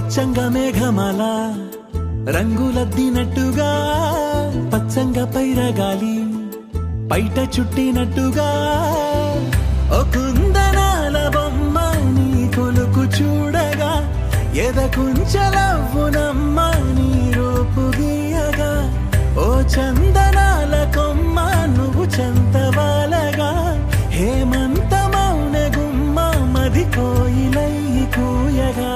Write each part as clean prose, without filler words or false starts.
పచ్చంగా మేఘమాల రంగులద్దినట్టుగా పచ్చంగా పైరగాలి పైట చుట్టినట్టుగా ఓ కుందనాల బొమ్మ నీ కొలుకు చూడగా ఎదకుంచలవ్వునమ్మ నీ రూపు గీయగా ఓ చందనాల కొమ్మ నువ్వు చంతవాలగా హేమంతమౌన గుమ్మ మది కోయిలై కూయగా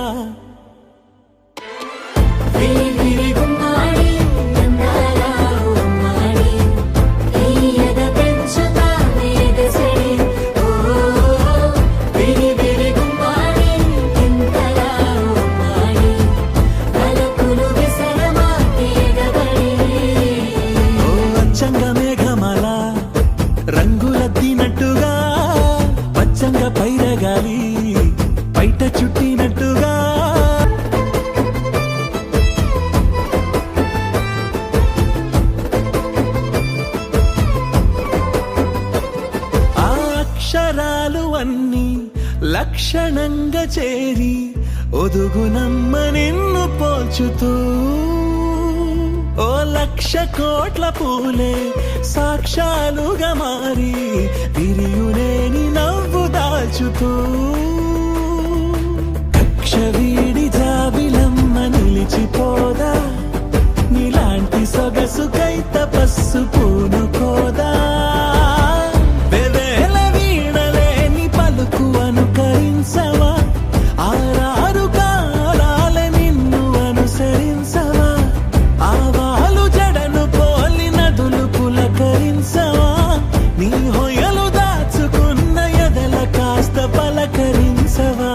రంగులద్దినట్టుగా పచ్చంగా పైరగాలి బయట చుట్టినట్టుగా ఆ అక్షరాలు అన్నీ లక్షణంగా చేరి ఒదుగునమ్మ నిన్ను పోల్చుతూ ఓ లక్ష కోట్ల పూలే సాక్షాలుగా మారి విరియునేని నవ్వు దాల్చుతూ కక్ష వీడి జాబిలమ్మ నిలిచిపోదా నీలాంటి సొగసుకై తపస్సు పూనుకోదా వెవేల వీడలేని పలుకు అనుకరించవా ఆరారు కాలాల నిన్ను అనుసరించవా ఆవాలు జడను పోలి నదులు పులకరించవా నీ హొయలు దాచుకున్న ఎదల కాస్త పలకరించవా